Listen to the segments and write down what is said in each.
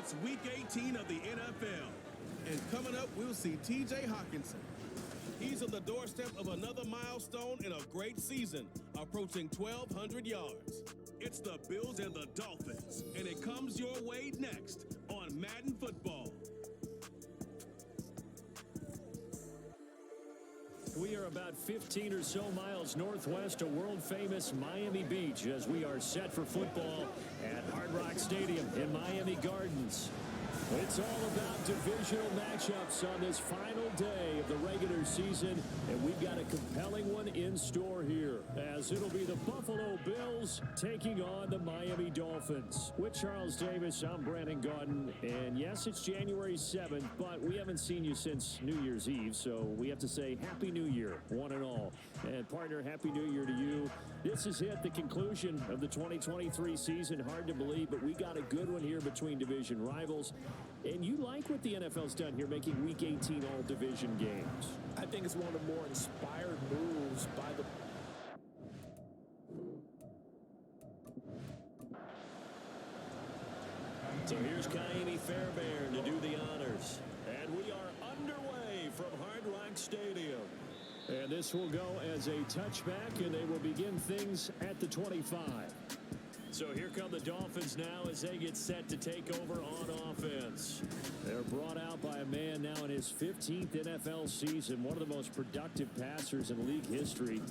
It's Week 18 of the NFL. And coming up, we'll see T.J. Hockenson. He's on the doorstep of another milestone in a great season, approaching 1,200 yards. It's the Bills and the Dolphins, and it comes your way next on Madden Football. We are about 15 or so miles northwest of world-famous Miami Beach as we are set for football at Hard Rock Stadium in Miami Gardens. It's all about divisional matchups on this final day of the regular season, and we've got a compelling one in store here, as it'll be the Buffalo Bills taking on the Miami Dolphins. With Charles Davis, I'm Brandon Gaudin, and yes, it's January 7th, but we haven't seen you since New Year's Eve, so we have to say Happy New Year, one and all. And partner, Happy New Year to you. This is it, the conclusion of the 2023 season. Hard to believe, but we got a good one here between division rivals. And you like what the NFL's done here, making Week 18 all division games. I think it's one of the more inspired moves by the... So here's Kaimi Fairbairn to do the honors. And we are underway from Hard Rock Stadium. And this will go as a touchback, and they will begin things at the 25. So here come the Dolphins now as they get set to take over on offense. They're brought out by a man now in his 15th NFL season, one of the most productive passers in league history,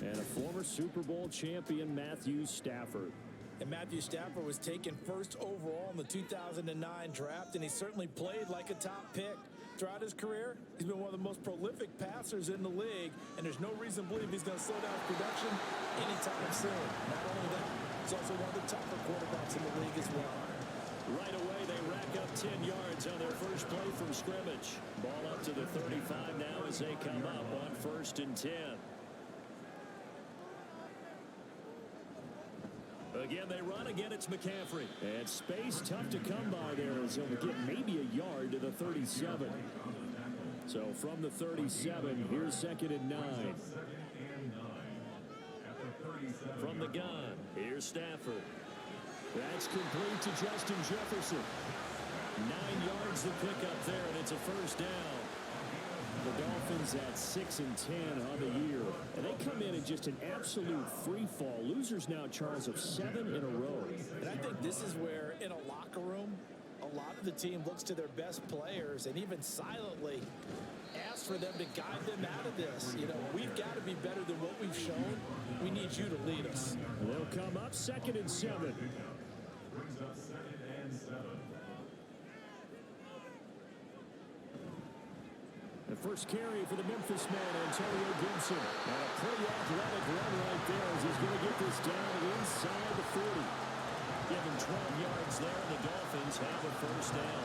and a former Super Bowl champion, Matthew Stafford. And Matthew Stafford was taken first overall in the 2009 draft, and he certainly played like a top pick. Throughout his career, he's been one of the most prolific passers in the league, and there's no reason to believe he's going to slow down his production anytime soon. Not only that, he's also one of the tougher quarterbacks in the league as well. Right away, they rack up 10 yards on their first play from scrimmage. Ball up to the 35 now as they come up on 1st and 10. Again, they run. Again, it's McCaffrey. And space tough to come by there as he'll get maybe a yard to the 37. So from the 37, here's 2nd and 9. From the gun, here's Stafford. That's complete to Justin Jefferson. 9 yards to pick up there, and it's a first down. The Dolphins at 6 and 10 on the year. And they come in just an absolute free fall. Losers now, Charles, of 7 in a row. And I think this is where, in a locker room, a lot of the team looks to their best players and even silently asks for them to guide them out of this. You know, we've got to be better than what we've shown. We need you to lead us. They'll come up 2nd and 7. Brings up 2nd and 7. The first carry for the Memphis man, Antonio Gibson. And a pretty athletic run right there as he's going to get this down inside the 40. Give him 12 yards there, and the Dolphins have a first down.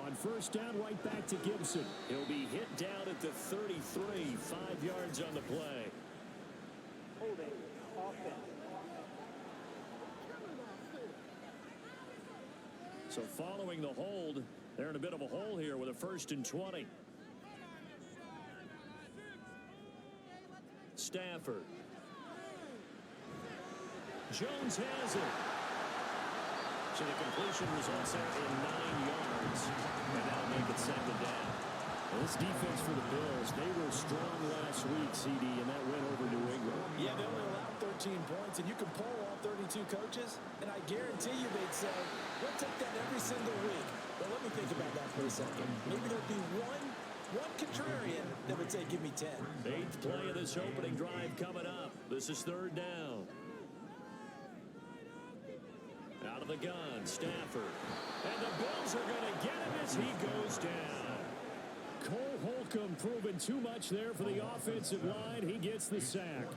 On first down, right back to Gibson. He'll be hit down at the 33, 5 yards on the play. Holding offense. So following the hold, they're in a bit of a hole here with a 1st and 20. Stafford. Jones has it. So the completion results there in 9 yards. And that'll make it 2nd down. Well, this defense for the Bills, they were strong last week, CD, and that went over New England. Yeah, they only allowed 13 points, and you can poll all 32 coaches, and I guarantee you they'd say, we'll take that every single week. But let me think about that for a second. Maybe there'd be one contrarian that would say, give me 10. 8th play of this opening drive coming up. This is 3rd down. Out of the gun, Stafford. And the Bills are going to get him as he goes down. Cole Holcomb proving too much there for the offensive line. He gets the sack.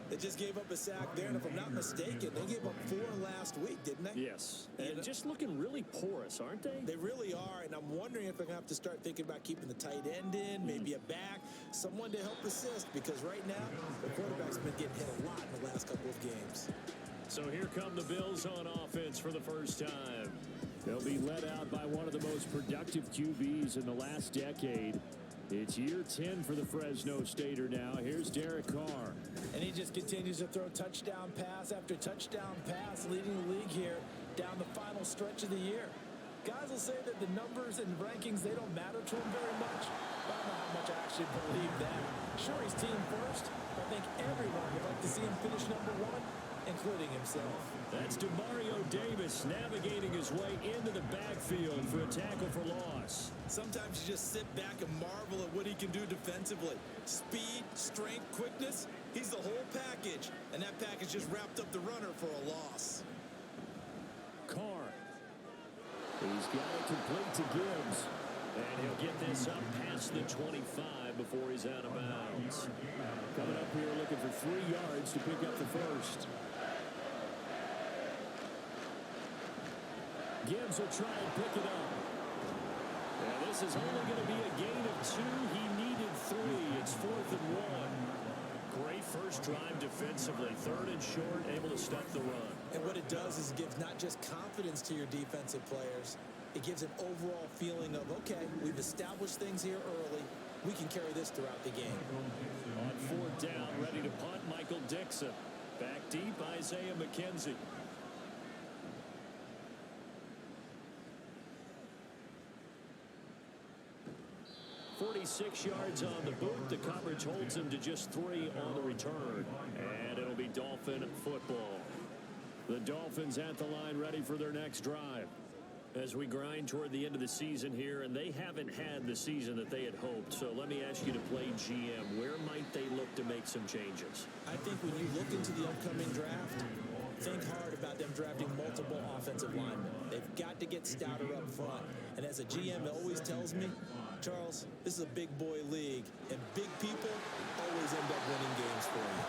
They just gave up a sack there, and if I'm not mistaken, they gave up 4 last week, didn't they? Yes. And just looking really porous, aren't they? They really are, and I'm wondering if they're going to have to start thinking about keeping the tight end in, maybe a back, someone to help assist, because right now, the quarterback's been getting hit a lot in the last couple of games. So here come the Bills on offense for the first time. They'll be led out by one of the most productive QBs in the last decade. It's year 10 for the Fresno Stater now. Here's Derek Carr. just continues to throw touchdown pass after touchdown pass, leading the league here down the final stretch of the year. Guys will say that the numbers and rankings, they don't matter to him very much. I don't know how much I actually believe that. Sure, he's team first. I think everyone would like to see him finish number one, including himself. That's DeMario Davis navigating his way into the backfield for a tackle for loss. Sometimes you just sit back and marvel at what he can do defensively. Speed, strength, quickness, he's the whole package. And that package just wrapped up the runner for a loss. Carr. He's got it complete to Gibbs. And he'll get this up past the 25 before he's out of bounds. Coming up here looking for 3 yards to pick up the first. Gibbs will try and pick it up. And this is only going to be a gain of 2. He needed 3. It's 4th and 1. Great first drive defensively. 3rd and short, able to stop the run. And what it does is it gives not just confidence to your defensive players, it gives an overall feeling of, okay, we've established things here early. We can carry this throughout the game. On 4th down, ready to punt, Michael Dixon. Back deep, Isaiah McKenzie. 46 yards on the boot. The coverage holds him to just 3 on the return. And it'll be Dolphin football. The Dolphins at the line ready for their next drive. As we grind toward the end of the season here, and they haven't had the season that they had hoped. So let me ask you to play GM. Where might they look to make some changes? I think when you look into the upcoming draft, think hard about them drafting multiple offensive linemen. They've got to get stouter up front. And as a GM always tells me, Charles, this is a big boy league, and big people always end up winning games for you.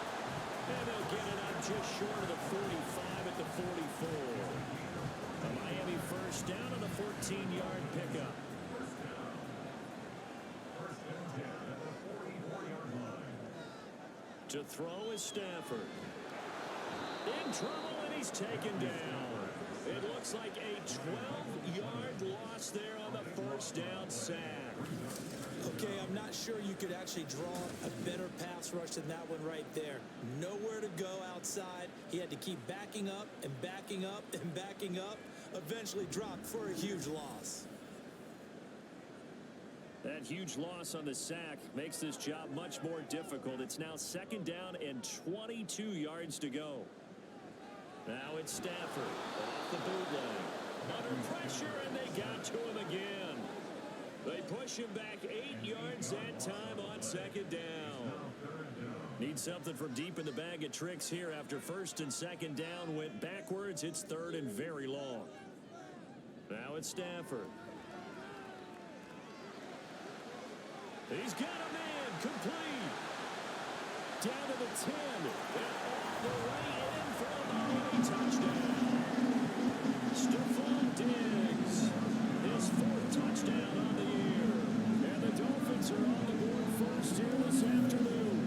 And they'll get it up just short of the 45 at the 44. A Miami first down on a 14-yard pickup. To throw is Stafford. In trouble, and he's taken down. It looks like a 12-yard loss there on the first down sack. Okay, I'm not sure you could actually draw a better pass rush than that one right there. Nowhere to go outside. He had to keep backing up and backing up and backing up. Eventually dropped for a huge loss. That huge loss on the sack makes this job much more difficult. It's now 2nd down and 22 yards to go. Now it's Stafford off the bootleg. Under pressure, and they got to him again. They push him back 8 yards that time on 2nd down. Need something from deep in the bag of tricks here after 1st and 2nd down went backwards. It's 3rd and very long. Now it's Stafford. He's got a man complete. Down to the 10. And all the way in for a Miami touchdown. Stephon Diggs. His 4th touchdown on the year. And the Dolphins are on the board first here this afternoon.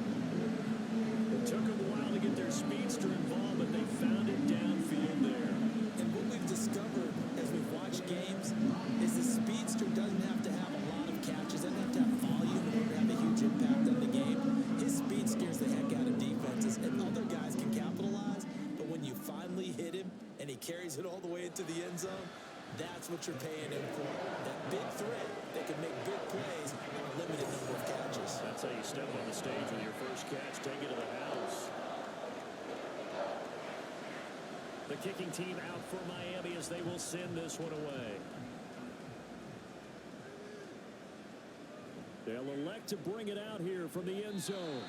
It took them a while to get their speedster involved, but they found it downfield there. And what we've discovered as we've watched games is the speedster doesn't have to have a lot of catches, doesn't have to have volume in order to have a huge impact on the game. His speed scares the heck out of defenses, and other guys can capitalize, but when you finally hit him and he carries it all the way into the end zone, that's what you're paying him for. That big threat that can make big plays on a limited number of catches. That's how you step on the stage with your first catch. Take it to the house. The kicking team out for Miami as they will send this one away. They'll elect to bring it out here from the end zone.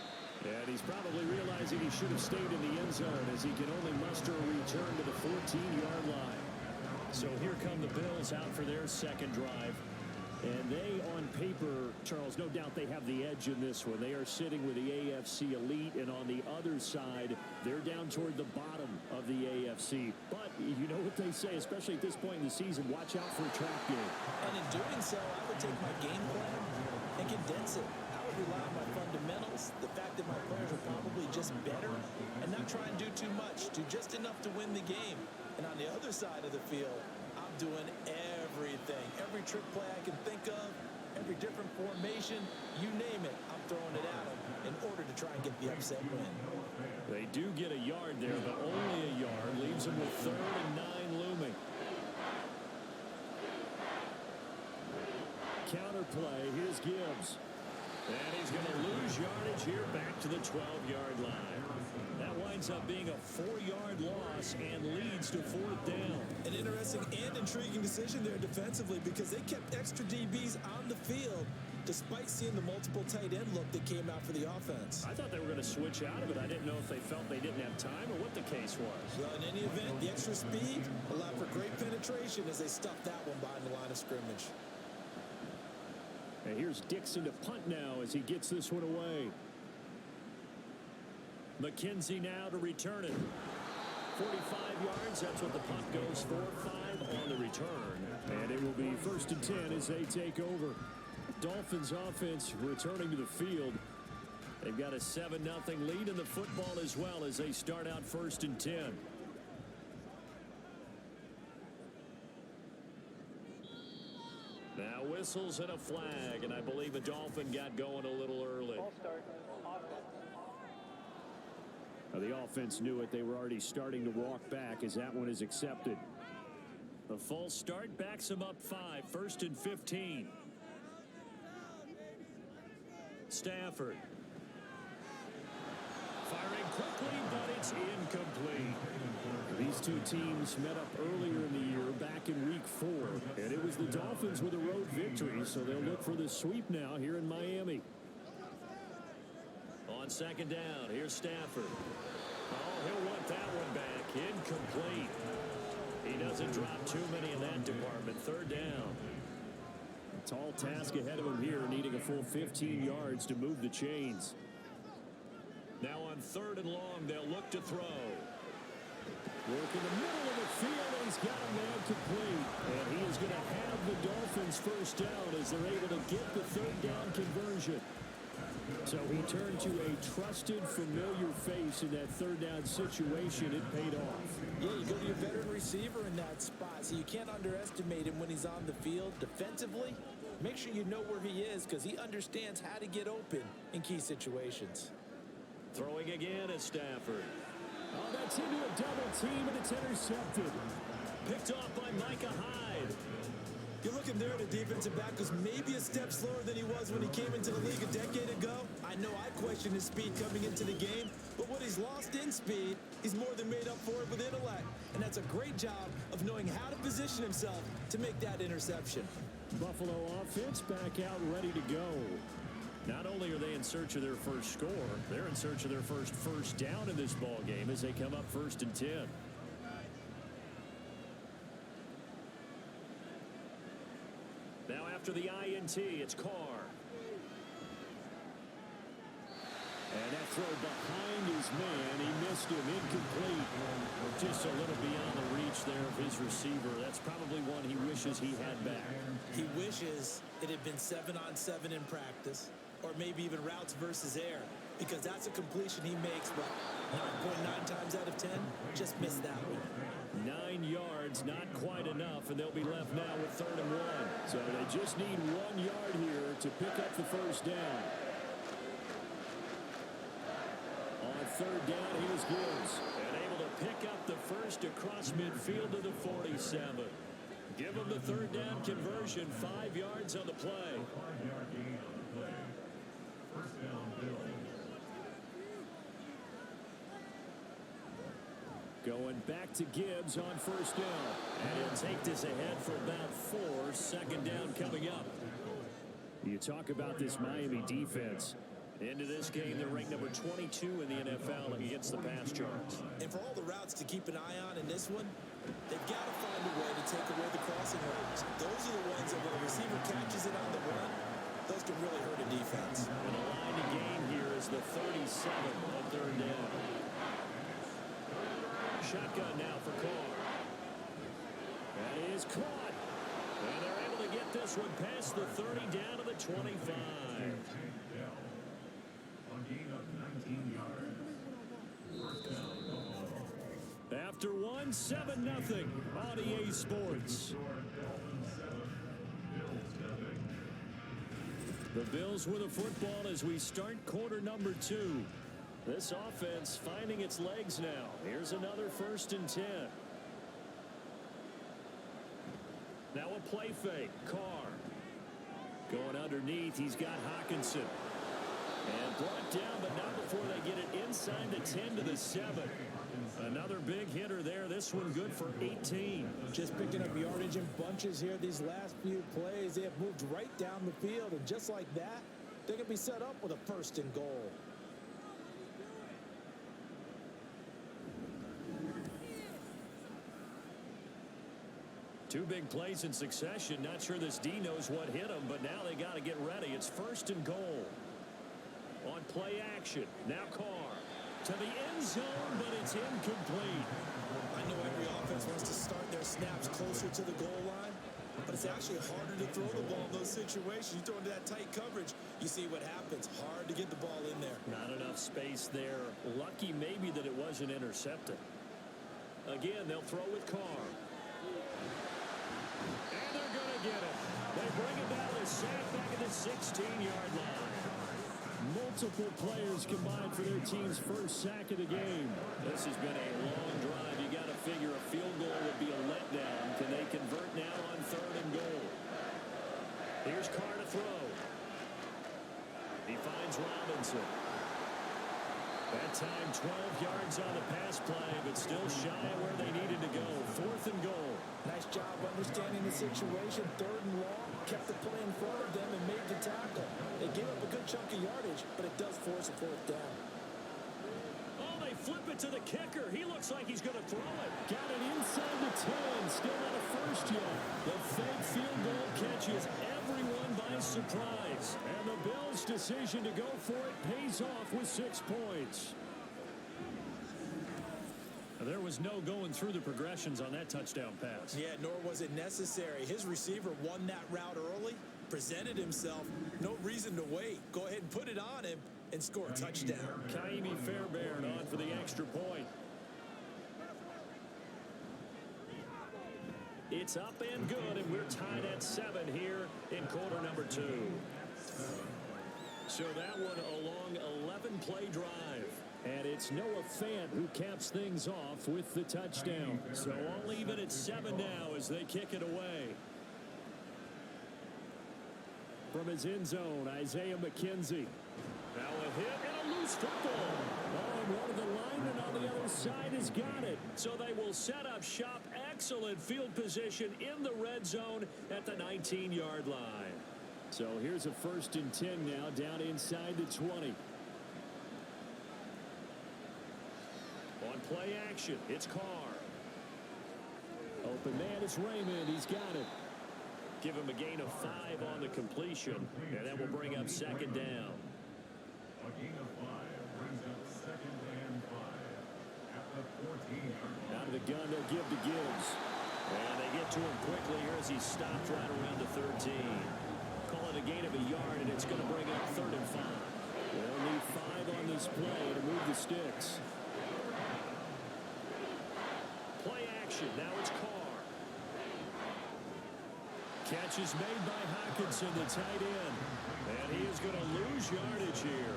And he's probably realizing he should have stayed in the end zone as he can only muster a return to the 14-yard line. So here come the Bills out for their 2nd drive. And they, on paper, Charles, no doubt they have the edge in this one. They are sitting with the AFC elite, and on the other side, they're down toward the bottom of the AFC. But you know what they say, especially at this point in the season, watch out for a trap game. And in doing so, I would take my game plan and condense it. I would rely on my fundamentals, the fact that my players are probably just better, and not try and do too much, do just enough to win the game. And on the other side of the field, I'm doing everything. Every trick play I can think of, every different formation, you name it, I'm throwing it at them in order to try and get the upset win. They do get a yard there, but only a yard. Leaves them with 3rd and 9 looming. Counterplay. Here's Gibbs. And he's going to lose yardage here back to the 12-yard line. That winds up being a 4-yard loss and leads to 4th down. An interesting and intriguing decision there defensively because they kept extra DBs on the field despite seeing the multiple tight end look that came out for the offense. I thought they were going to switch out of it. I didn't know if they felt they didn't have time or what the case was. Well, in any event, the extra speed allowed for great penetration as they stuffed that one behind the line of scrimmage. And here's Dixon to punt now as he gets this one away. McKenzie now to return it. 45 yards, that's what the punt goes for. 5 on the return. And it will be 1st and 10 as they take over. Dolphins offense returning to the field. They've got a 7-0 lead in the football as well as they start out 1st and 10. Now whistles and a flag, and I believe a Dolphin got going a little early. Ball start. Offense. Now the offense knew it. They were already starting to walk back as that one is accepted. The false start backs them up 5. 1st and 15. Stafford. Firing quickly, but it's incomplete. These two teams met up earlier in the year, back in week 4. And it was the Dolphins with a road victory, so they'll look for the sweep now here in Miami. On 2nd down, here's Stafford. Oh, he'll want that one back. Incomplete. He doesn't drop too many in that department. 3rd down. A tall task ahead of him here, needing a full 15 yards to move the chains. Now on 3rd and long, they'll look to throw. Work in the middle of the field, and he's got a man complete. And he is going to have the Dolphins 1st down as they're able to get the 3rd down conversion. So he turned to a trusted, familiar face in that 3rd down situation. It paid off. Yeah, you go to your veteran receiver in that spot, so you can't underestimate him when he's on the field defensively. Make sure you know where he is because he understands how to get open in key situations. Throwing again at Stafford. Oh, that's into a double team, and it's intercepted. Picked off by Micah Hyde. You're looking there at a defensive back who's maybe a step slower than he was when he came into the league a decade ago. I know I questioned his speed coming into the game, but what he's lost in speed, he's more than made up for it with intellect. And that's a great job of knowing how to position himself to make that interception. Buffalo offense back out ready to go. Not only are they in search of their first score, they're in search of their first down in this ball game as they come up 1st and 10. Now after the INT, it's Carr. And that throw behind his man, he missed him, incomplete. Just a little beyond the reach there of his receiver. That's probably one he wishes he had back. He wishes it had been 7-on-7 in practice, or maybe even routes versus air, because that's a completion he makes, but 9.9 times out of 10, just missed that one. 9 yards, not quite enough, and they'll be left now with 3rd and 1. So they just need 1 yard here to pick up the 1st down. On 3rd down, here's Gibbs, and able to pick up the first across midfield to the 47. Give them the 3rd down conversion, 5 yards on the play. 5-yard gain on the play. 1st down, Bills. Going back to Gibbs on 1st down. And he'll take this ahead for about 4. 2nd down coming up. You talk about this Miami defense. Into this game, they're ranked number 22 in the NFL against the pass charts. And for all the routes to keep an eye on in this one, they've got to find a way to take away the crossing routes. Those are the ones that when a receiver catches it on the run, those can really hurt a defense. And the line to gain here is the 37 on 3rd down. Shotgun now for Carr. That is caught. And they're able to get this one past the 30 down to the 25. On gain of 19 yards. 1st down, Buffalo. After 1, 7-0 on EA Sports. The Bills with a football as we start quarter number 2. This offense finding its legs now. Here's another 1st and 10. Now a play fake. Carr. Going underneath, he's got Hawkinson. And brought down, but not before they get it inside the 10 to the 7. Another big hitter there. This one good for 18. Just picking up yardage in bunches here these last few plays. They have moved right down the field, and just like that, they're going to be set up with a 1st and goal. Two big plays in succession. Not sure this D knows what hit him, but now they got to get ready. It's 1st and goal. On play action. Now Carr to the end zone, but it's incomplete. I know every offense wants to start their snaps closer to the goal line, but it's actually harder to throw the ball in those situations. You throw into that tight coverage, you see what happens. Hard to get the ball in there. Not enough space there. Lucky maybe that it wasn't intercepted. Again, they'll throw with Carr. And they're going to get it. They bring it down to sack back at the 16-yard line. Multiple players combined for their team's first sack of the game. This has been a long drive. You got to figure a field goal would be a letdown. Can they convert now on 3rd and goal? Here's Carr to throw. He finds Robinson. That time 12 yards on the pass play, but still shy of where they needed to go. 4th and goal. Nice job understanding the situation. 3rd and long. Kept the play in front of them and made the tackle. They gave up a good chunk of yardage, but it does force a 4th down. Oh, they flip it to the kicker. He looks like he's going to throw it. Got it inside the 10. Still not a first yet. The fake field goal catches everyone by surprise. And the Bills' decision to go for it pays off with 6 points. There was no going through the progressions on that touchdown pass. Yeah, nor was it necessary. His receiver won that route early, presented himself. No reason to wait. Go ahead and put it on him and score a touchdown. Kaimi Fairbairn on for the extra point. It's up and good, and we're tied at 7 here in quarter number 2. So that one a long 11-play drive. And it's Noah Fant who caps things off with the touchdown. So all even at 7 now as they kick it away. From his end zone, Isaiah McKenzie. Now a hit and a loose football. Oh, and one of the linemen on the other side has got it. So they will set up shop. Excellent field position in the red zone at the 19-yard line. So here's a 1st and 10 now down inside the 20. On play action, it's Carr. Open man is Raymond. He's got it. Give him a gain of 5 on the completion, and that will bring up 2nd down. A gain of 5 brings up 2nd and 5 at the 14-yard line. Out of the gun, they'll give to Gibbs. And they get to him quickly here as he stopped right around the 13. Call it a gain of a yard, and it's going to bring up 3rd and 5. They'll need 5 on this play to move the sticks. Play action. Now it's Carr. Catch is made by Hawkinson, the tight end. And he is going to lose yardage here.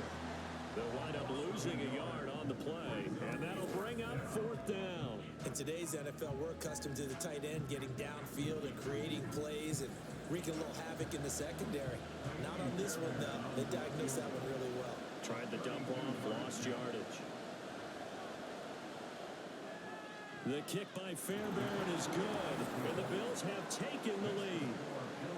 They'll wind up losing a yard on the play. And that'll bring up 4th down. In today's NFL, we're accustomed to the tight end getting downfield and creating plays and wreaking a little havoc in the secondary. Not on this one, though. They diagnosed that one really well. Tried the dump off, lost yardage. The kick by Fairbairn is good, and the Bills have taken the lead.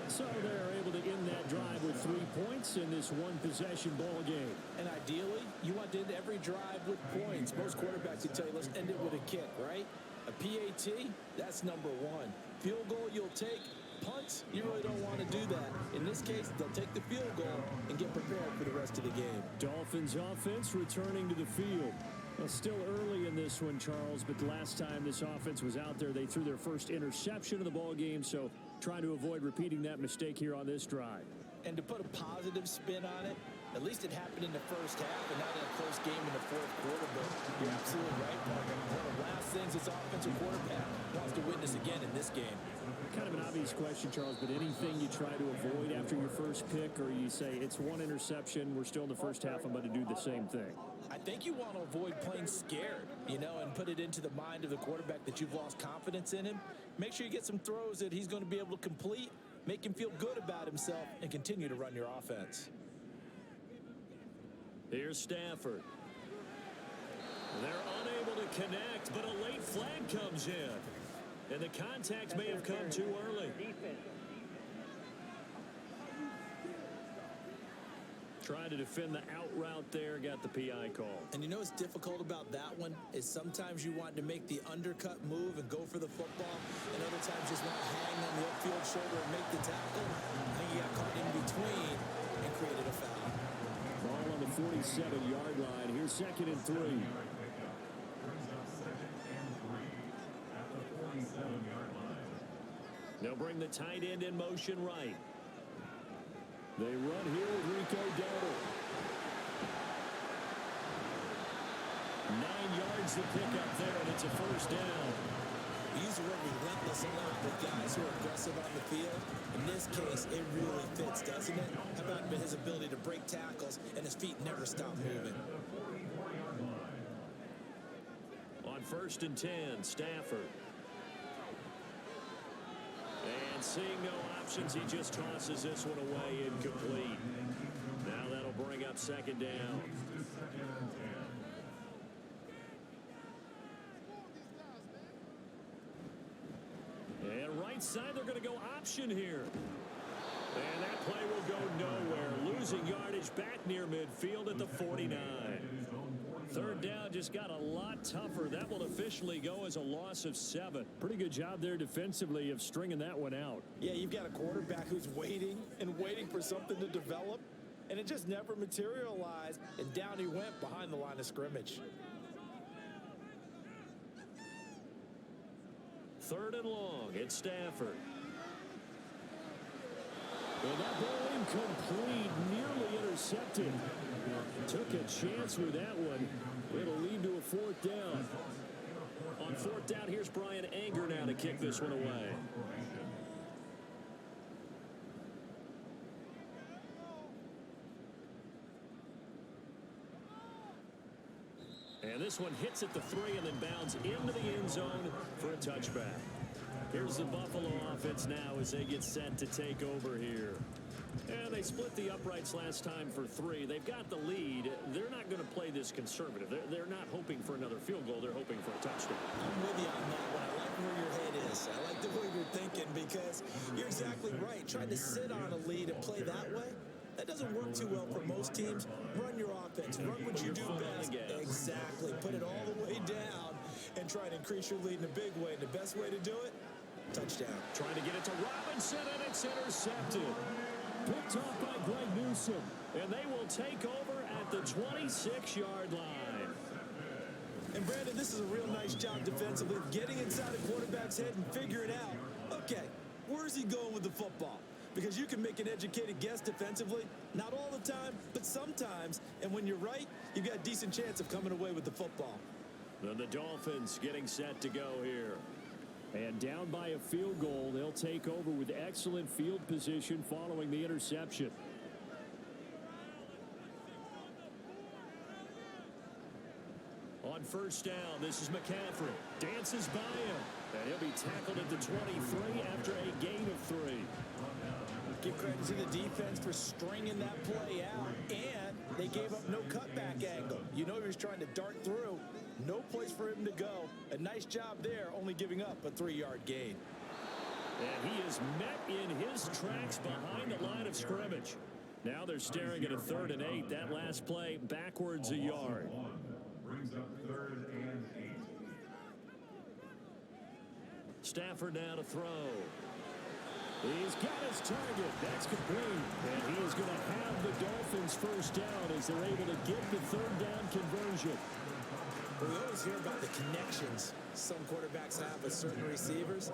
So they're able to end that drive with 3 points in this one-possession ball game. And ideally, you want to end every drive with points. Most quarterbacks would tell you, let's end it with a kick, right? A PAT, that's number 1. Field goal you'll take. Punts, you really don't want to do that. In this case, they'll take the field goal and get prepared for the rest of the game. Dolphins offense returning to the field. Well, still early in this one, Charles, but the last time this offense was out there, they threw their first interception of the ball game, so trying to avoid repeating that mistake here on this drive. And to put a positive spin on it, at least it happened in the first half and not in a close game in the 4th quarter, but you're absolutely right, Parker. One of the last things this offensive quarterback wants to witness again in this game. Kind of an obvious question, Charles, but anything you try to avoid after your first pick, or you say it's one interception, we're still in the first half, I'm going to do the same thing? I think you want to avoid playing scared, and put it into the mind of the quarterback that you've lost confidence in him. Make sure you get some throws that he's going to be able to complete, make him feel good about himself, and continue to run your offense. Here's Stafford. They're unable to connect, but a late flag comes in. And the contact may have come too early. Trying to defend the out route there, got the PI call. And what's difficult about that one is sometimes you want to make the undercut move and go for the football, and other times just want to hang on the upfield shoulder and make the tackle. I think he got caught in between and created a foul. Ball on the 47-yard line. Here's 2nd and 3. They'll bring the tight end in motion right. They run here with Rico Dowdle. 9 yards to pick up there, and it's a first down. We use the word relentless a lot with guys who are aggressive on the field. In this case, it really fits, doesn't it? How about his ability to break tackles and his feet never stop moving? On 1st and 10, Stafford. And seeing no options, he just tosses this one away incomplete. Now that'll bring up 2nd down. And right side, they're going to go option here. And that play will go nowhere. Losing yardage back near midfield at the 49. 3rd down just got a lot tougher. That will officially go as a loss of 7. Pretty good job there defensively of stringing that one out. Yeah, you've got a quarterback who's waiting and waiting for something to develop, and it just never materialized, and down he went behind the line of scrimmage. 3rd and long. It's Stafford. Well, that ball incomplete, nearly intercepted. Took a chance with that one. It'll lead to a 4th down. On 4th down, here's Brian Anger now to kick this one away. And this one hits at the 3 and then bounds into the end zone for a touchback. Here's the Buffalo offense now as they get set to take over here. And they split the uprights last time for 3. They've got the lead. They're not going to play this conservative. They're not hoping for another field goal. They're hoping for a touchdown. I'm with you on that one. I like where your head is. I like the way you're thinking because you're exactly right. Trying to sit on a lead and play that way, that doesn't work too well for most teams. Run your offense. Run what you do best. Exactly. Put it all the way down and try to increase your lead in a big way. And the best way to do it, touchdown. Trying to get it to Robinson, and it's intercepted. Picked off by Greg Newsome. And they will take over at the 26-yard line. And Brandon, this is a real nice job defensively, getting inside a quarterback's head and figuring out, okay, where's he going with the football? Because you can make an educated guess defensively, not all the time, but sometimes. And when you're right, you've got a decent chance of coming away with the football. Then the Dolphins getting set to go here. And down by a field goal, they'll take over with excellent field position following the interception. On 1st down, this is McCaffrey. Dances by him. And he'll be tackled at the 23 after a gain of 3. Give credit to the defense for stringing that play out, and they gave up no cutback angle. He was trying to dart through. No place for him to go. A nice job there, only giving up a 3-yard gain. And he is met in his tracks behind the line of scrimmage. Now they're staring at a 3rd and 8. That last play backwards a yard. Brings up 3rd and 8. Stafford now to throw. He's got his target. That's complete. And he is going to have the Dolphins 1st down as they're able to get the 3rd down conversion. We always hear about the connections some quarterbacks have with certain receivers.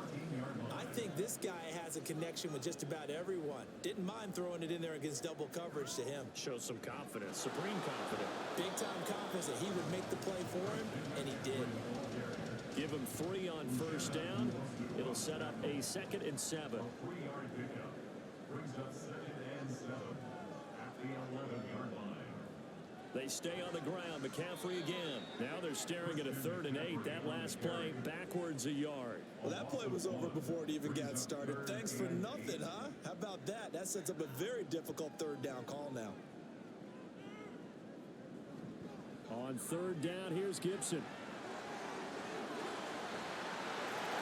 I think this guy has a connection with just about everyone. Didn't mind throwing it in there against double coverage to him. Shows some confidence, supreme confidence. Big-time confidence that he would make the play for him, and he did. Give him 3 on 1st down. It'll set up a 2nd and 7. 3-yard pickup. Brings up 2nd and 7 at the 11-yard line. They stay on the ground. McCaffrey again. Now they're staring at a 3rd and 8. That last play backwards a yard. Well, that play was over before it even got started. Thanks for nothing, huh? How about that? That sets up a very difficult 3rd down call now. On 3rd down, here's Gibson.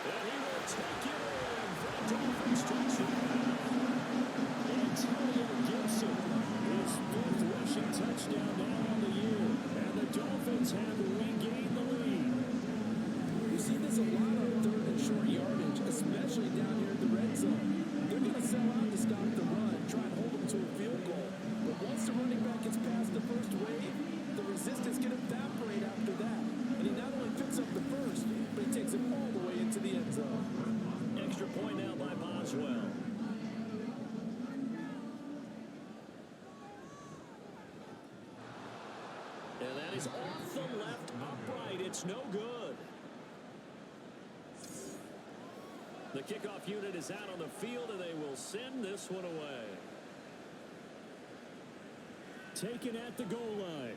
And he will take it in for the Dolphins touchdown. Antonio Gibson, his 5th rushing touchdown now on the year. And the Dolphins have regained the lead. You see this a lot on 3rd and short yardage, especially down here in the red zone. They're going to sell out to stop the run, try and hold them to a field goal. But once the running back gets past the first wave, the resistance can evaporate after that. And he not only picks up the first, but he takes it all the way into the end zone. Extra point now by Boswell. And that is off the left upright. It's no good. The kickoff unit is out on the field, and they will send this one away. Taken at the goal line.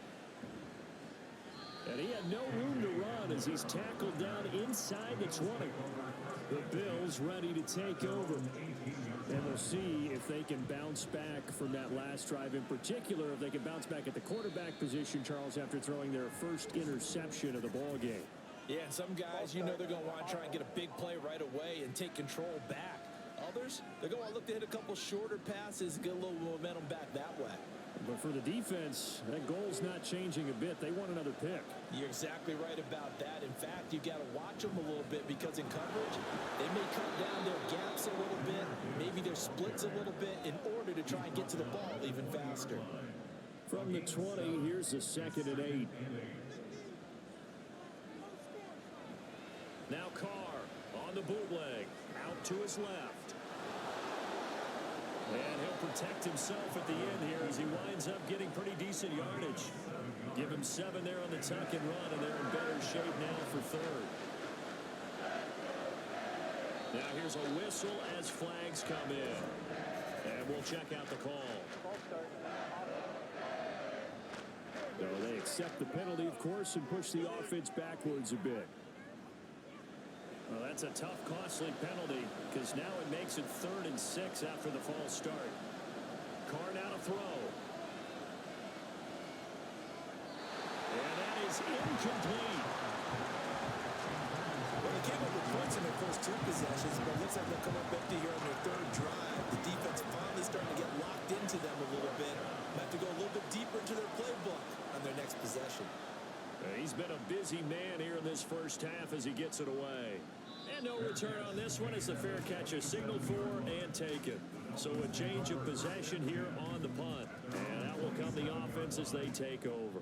And he had no room to run as he's tackled down inside the 20. The Bills ready to take over. And we'll see if they can bounce back from that last drive. In particular, if they can bounce back at the quarterback position, Charles, after throwing their first interception of the ball game. Yeah, and some guys, you know they're going to want to try and get a big play right away and take control back. Others, they're going to look to hit a couple shorter passes, get a little momentum back that way. But for the defense, that goal's not changing a bit. They want another pick. You're exactly right about that. In fact, you got to watch them a little bit because in coverage, they may cut down their gaps a little bit, maybe their splits a little bit in order to try and get to the ball even faster. From the 20, here's the 2nd and 8. Now Carr on the bootleg, out to his left. And he'll protect himself at the end here as he winds up getting pretty decent yardage. Give him 7 there on the tuck and run, and they're in better shape now for 3rd. Now here's a whistle as flags come in. And we'll check out the call. So they accept the penalty, of course, and push the offense backwards a bit. Well, that's a tough, costly penalty because now it makes it 3rd and 6 after the false start. Carr now to throw. And that is incomplete. Well, they came up with points in their first 2 possessions, but it looks like they'll come up empty here on their 3rd drive. The defense finally starting to get locked into them a little bit. Might have to go a little bit deeper into their playbook on their next possession. He's been a busy man here in this first half as he gets it away. And no return on this one as the fair catch is signaled for and taken. So a change of possession here on the punt. And out will come the offense as they take over.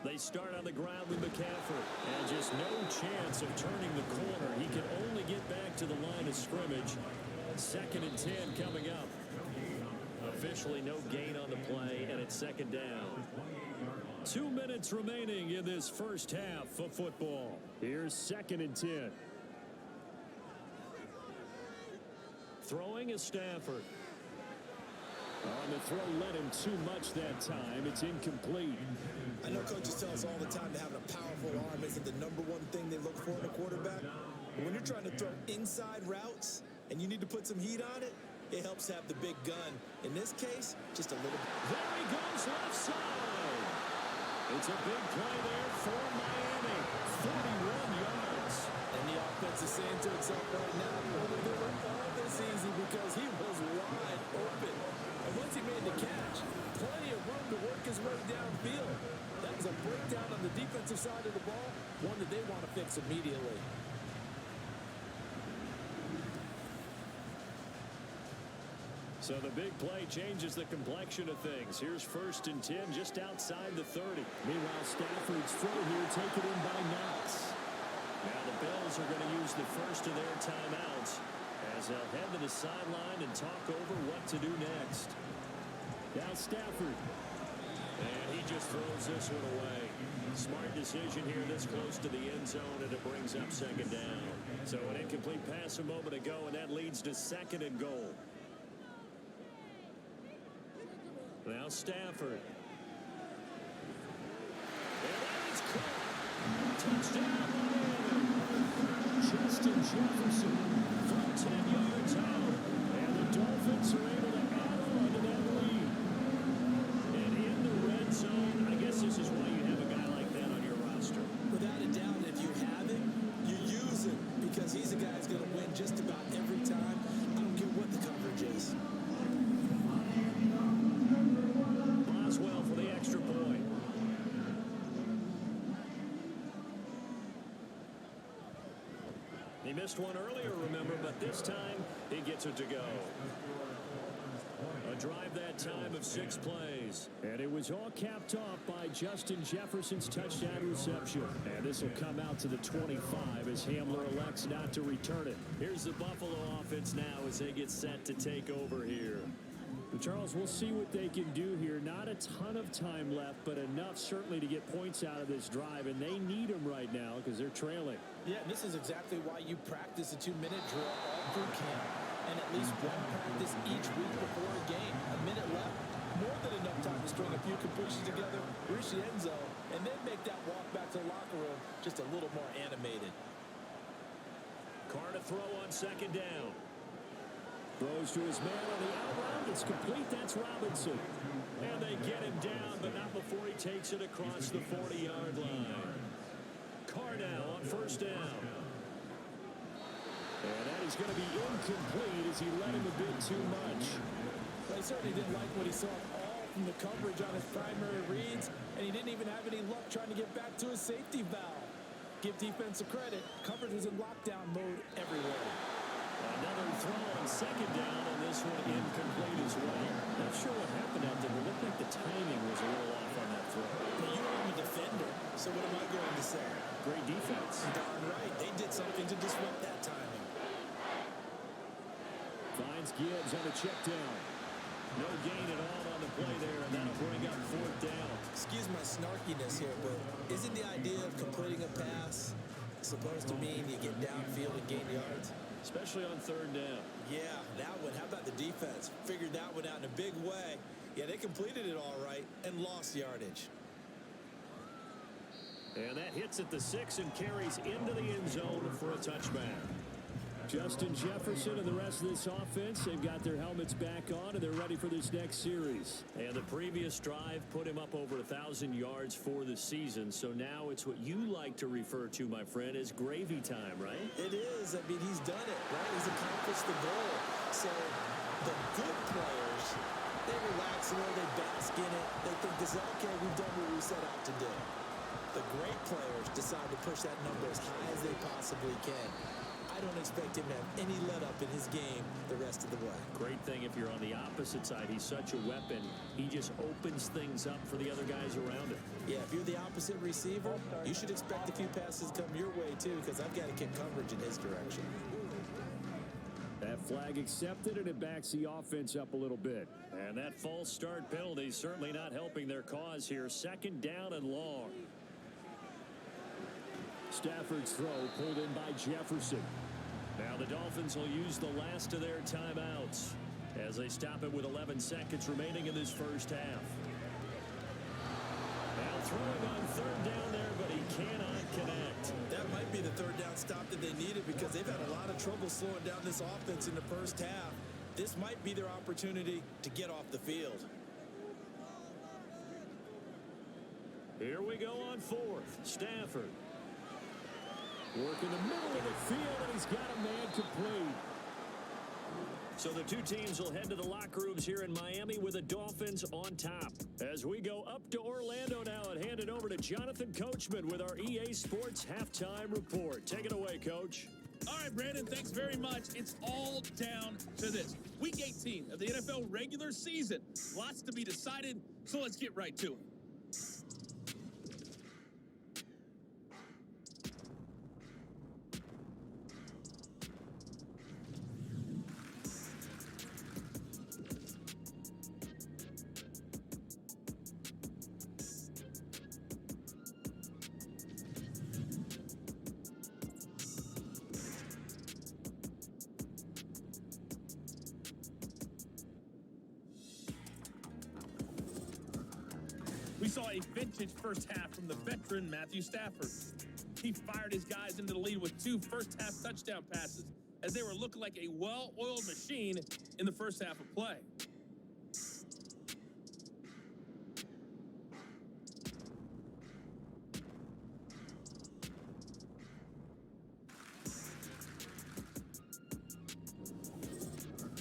They start on the ground with McCaffrey. And just no chance of turning the corner. He can only get back to the line of scrimmage. 2nd and 10 coming up. Officially no gain on the play, and it's 2nd down. 2 minutes remaining in this first half of football. Here's 2nd and 10. Throwing is Stafford. On the throw led him too much that time. It's incomplete. I know coaches tell us all the time that having a powerful arm isn't the #1 thing they look for in a quarterback. But when you're trying to throw inside routes and you need to put some heat on it, it helps have the big gun. In this case, just a little bit. There he goes left side. It's a big play there for Miami. 41 yards. And the offense is saying to itself right now, well, they were all this easy because he was wide open. And once he made the catch, plenty of room to work his way downfield. That was a breakdown on the defensive side of the ball, one that they want to fix immediately. So the big play changes the complexion of things. Here's 1st and 10 just outside the 30. Meanwhile, Stafford's throw here taken in by Knox. Now the Bills are going to use the first of their timeouts as they'll head to the sideline and talk over what to do next. Now Stafford. And he just throws this one away. Smart decision here this close to the end zone, and it brings up 2nd down. So an incomplete pass a moment ago, and that leads to 2nd and goal. Now Stafford. And that is caught. Touchdown, Miami. Justin Jefferson from 10 yards out. And the Dolphins are able to add on to that lead. And in the red zone, I guess this is why you have a guy like that on your roster. Without a doubt, if you have him, you use him because he's a guy who's going to win just about every time. I don't care what the coverage is. Boswell for the extra point. He missed one earlier, remember, but this time he gets it to go. A drive that time of 6 plays. And it was all capped off by Justin Jefferson's touchdown reception. And this will come out to the 25 as Hamler elects not to return it. Here's the Buffalo offense now as they get set to take over here. Charles, we'll see what they can do here. Not a ton of time left, but enough certainly to get points out of this drive. And they need them right now because they're trailing. Yeah, this is exactly why you practice a 2-minute drill all through camp. And at least one practice each week before a game. A minute left, more than enough time to string a few completions together, reach the end zone, and then make that walk back to the locker room just a little more animated. Carr to throw on second down. Throws to his man on the out route. It's complete. That's Robinson. And they get him down, but not before he takes it across the 40-yard line. Carr now on first down. And that is going to be incomplete as he let him a bit too much. Well, he certainly didn't like what he saw all from the coverage on his primary reads, and he didn't even have any luck trying to get back to his safety valve. Give defense a credit. Coverage was in lockdown mode everywhere. Another throw on second down, and this one incomplete as well. Not sure what happened out there, but it looked like the timing was a little off on that throw. Well, you are the defender, so what am I going to say? Great defense. Darn right. They did something to disrupt that timing. Finds Gibbs on the check down. No gain at all on the play there, and that'll bring up fourth down. Excuse my snarkiness here, but isn't the idea of completing a pass supposed to mean you get downfield and gain yards? Especially on third down. Yeah, that one. How about the defense? Figured that one out in a big way. Yeah, they completed it all right and lost yardage. And that hits at the 6 and carries into the end zone for a touchback. Justin Jefferson and the rest of this offense, they've got their helmets back on, and they're ready for this next series. And the previous drive put him up over 1,000 yards for the season. So now it's what you like to refer to, my friend, as gravy time, right? It is. I mean, he's done it, right? He's accomplished the goal. So the good players, they relax a little, they bask in it. They think this is, okay, we've done what we set out to do. The great players decide to push that number as high as they possibly can. I don't expect him to have any let-up in his game the rest of the way. Great thing if you're on the opposite side. He's such a weapon. He just opens things up for the other guys around him. Yeah, if you're the opposite receiver, you should expect a few passes come your way, too, because I've got to kick coverage in his direction. That flag accepted, and it backs the offense up a little bit. And that false start penalty is certainly not helping their cause here. Second down and long. Stafford's throw pulled in by Jefferson. Now the Dolphins will use the last of their timeouts as they stop it with 11 seconds remaining in this first half. Now throwing on third down there, but he cannot connect. That might be the third down stop that they needed because they've had a lot of trouble slowing down this offense in the first half. This might be their opportunity to get off the field. Here we go on fourth. Stafford. Work in the middle of the field, and he's got a man complete. So the two teams will head to the locker rooms here in Miami with the Dolphins on top. As we go up to Orlando now and hand it over to Jonathan Coachman with our EA Sports Halftime Report. Take it away, Coach. All right, Brandon, thanks very much. It's all down to this. Week 18 of the NFL regular season. Lots to be decided, so let's get right to it. We saw a vintage first half from the veteran Matthew Stafford. He fired his guys into the lead with 2 first-half touchdown passes as they were looking like a well-oiled machine in the first half of play.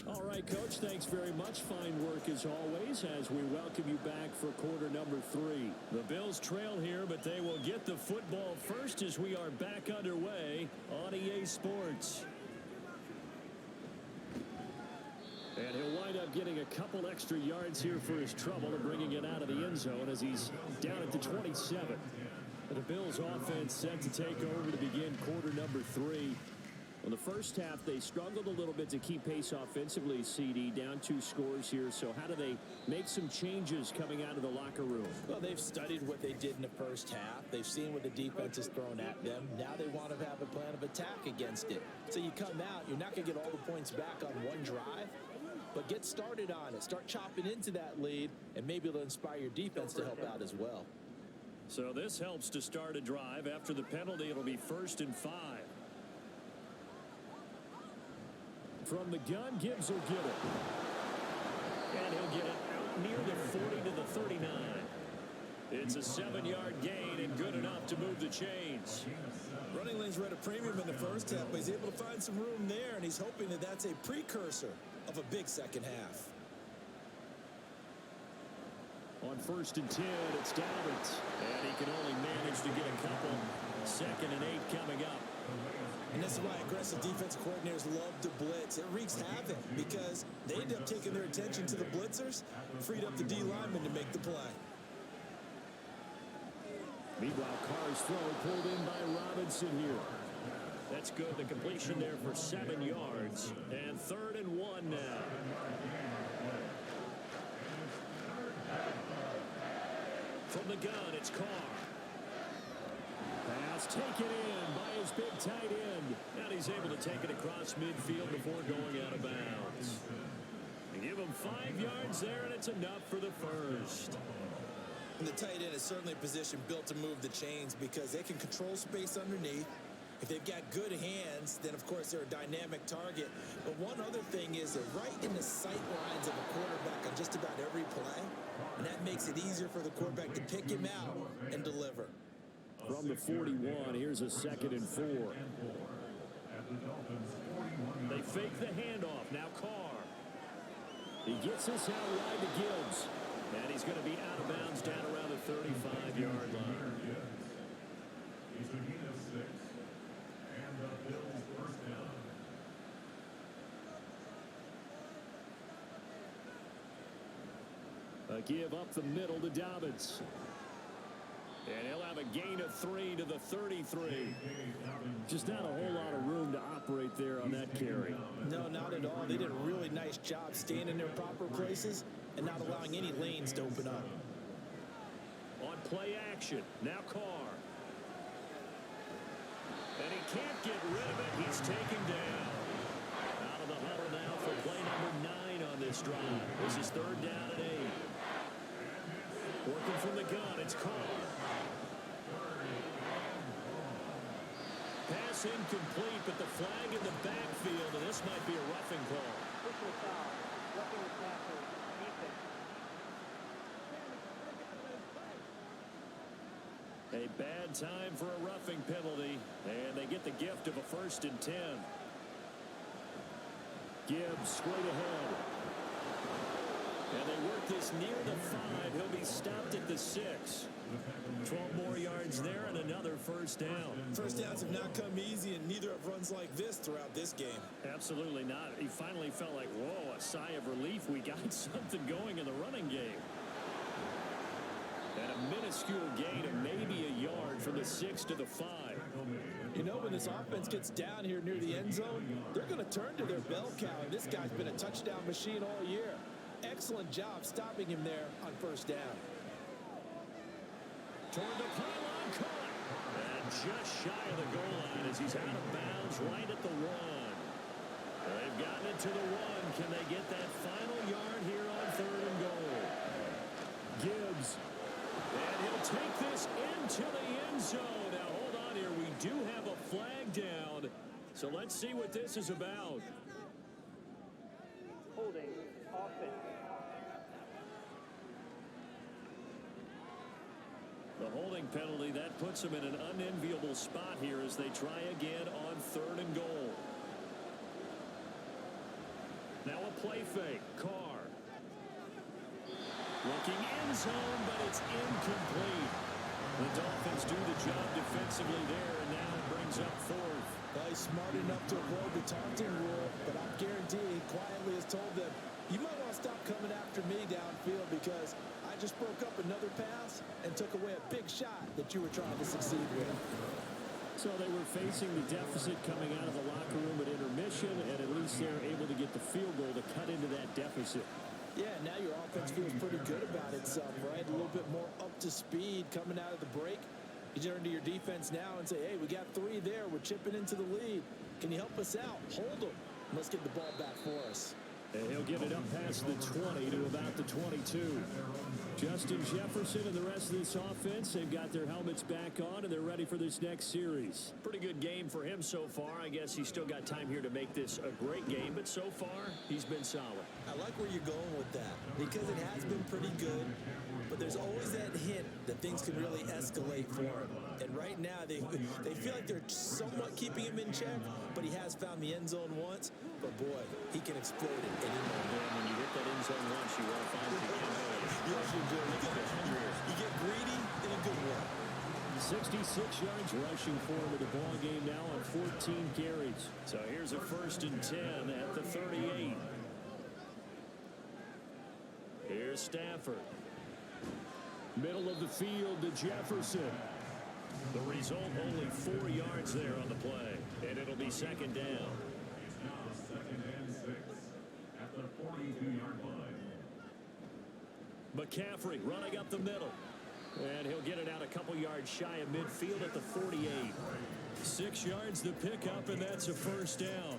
All right, Coach, thanks very much. Fine work as always as we welcome you back for quarter number 3. The Bills trail here, but they will get the football first as we are back underway on EA Sports. And he'll wind up getting a couple extra yards here for his trouble and bringing it out of the end zone as he's down at the 27. The Bills offense set to take over to begin quarter number 3. In the first half, they struggled a little bit to keep pace offensively, CD, down 2 scores here. So how do they make some changes coming out of the locker room? Well, they've studied what they did in the first half. They've seen what the defense has thrown at them. Now they want to have a plan of attack against it. So you come out, you're not going to get all the points back on one drive, but get started on it. Start chopping into that lead, and maybe it'll inspire your defense to help out as well. So this helps to start a drive. After the penalty, it'll be 1st and 5. From the gun, Gibbs will get it. And he'll get it out near the 40 to the 39. It's a 7-yard gain and good enough to move the chains. Running lanes were at a premium in the first half, but he's able to find some room there, and he's hoping that that's a precursor of a big second half. On 1st and 10, it's Dobbins. And he can only manage to get a couple. 2nd and 8 coming up. And this is why aggressive defensive coordinators love to blitz. It wreaks havoc because they end up taking their attention to the blitzers, freed up the D lineman to make the play. Meanwhile, Carr's throw pulled in by Robinson here. That's good. The completion there for 7 yards. And 3rd and 1 now. From the gun, it's Carr. Pass taken in by his big tight end. And he's able to take it across midfield before going out of bounds. They give him 5 yards there, and it's enough for the first. And the tight end is certainly a position built to move the chains because they can control space underneath. If they've got good hands, then of course they're a dynamic target. But one other thing is they're right in the sight lines of a quarterback on just about every play. And that makes it easier for the quarterback to pick him out and deliver. From the 41, here's a 2nd and 4. They fake the handoff. Now Carr. He gets this out wide to Gibbs. And he's going to be out of bounds down around the 35-yard line. He's a gain of 6. And the Bills first down. A give up the middle to Dobbins. And he'll have a gain of 3 to the 33. Just not a whole lot of room to operate there on that carry. No, not at all. They did a really nice job staying in their proper places and not allowing any lanes to open up. On play action, now Carr. And he can't get rid of it. He's taken down. Out of the huddle now for play number 9 on this drive. This is 3rd down and 8. Working from the gun, it's Carr. Pass incomplete, but the flag in the backfield, and this might be a roughing call. Official foul. Roughing the tackle. Defense. A bad time for a roughing penalty, and they get the gift of a 1st and 10. Gibbs straight ahead. And they work this near the 5. He'll be stopped at the 6. 12 more yards there and another 1st down. First downs have not come easy, and neither have runs like this throughout this game. Absolutely not. He finally felt like, whoa, a sigh of relief. We got something going in the running game. And a minuscule gain of maybe a yard from the 6 to the 5. You know, when this offense gets down here near the end zone, they're going to turn to their bell cow, and this guy's been a touchdown machine all year. Excellent job stopping him there on 1st down. Toward the pylon, caught. And just shy of the goal line as he's out of bounds right at the 1. They've gotten it to the 1. Can they get that final yard here on 3rd and goal? Gibbs And he'll take this into the end zone. Now, hold on here. We do have a flag down. So let's see what this is about. Holding. Offense. The holding penalty, that puts them in an unenviable spot here as they try again on 3rd and goal. Now a play fake. Carr. Looking end zone, but it's incomplete. The Dolphins do the job defensively there, and now it brings up 4th. Well, he's smart enough to avoid the taunting rule, but I'm guaranteed he quietly has told them, you might want to stop coming after me downfield because I just broke up another pass and took away a big shot that you were trying to succeed with. So they were facing the deficit coming out of the locker room at intermission, and at least they're able to get the field goal to cut into that deficit. Yeah, now your offense feels pretty good about itself, right? A little bit more up to speed coming out of the break. You turn to your defense now and say, hey, we got 3 there. We're chipping into the lead. Can you help us out? Hold them. Let's get the ball back for us. And he'll get it up past the 20 to about the 22. Justin Jefferson and the rest of this offense, they've got their helmets back on, and they're ready for this next series. Pretty good game for him so far. I guess he's still got time here to make this a great game, but so far, he's been solid. I like where you're going with that because it has been pretty good, but there's always that hint that things can really escalate for him. And right now, they feel like they're somewhat keeping him in check, but he has found the end zone once. But boy, he can explode it any moment. And when you hit that end zone once, you want to find it again. Yes, you do. You get greedy in a good way. 66 yards rushing for him in the ball game now on 14 carries. So here's a 1st and 10 at the 38. Here's Stafford. Middle of the field to Jefferson. The result, only 4 yards there on the play. And it'll be 2nd down. It's now 2nd and 6 at the 42-yard line. McCaffrey running up the middle. And he'll get it out a couple yards shy of midfield at the 48. 6 yards to pick up, and that's a 1st down.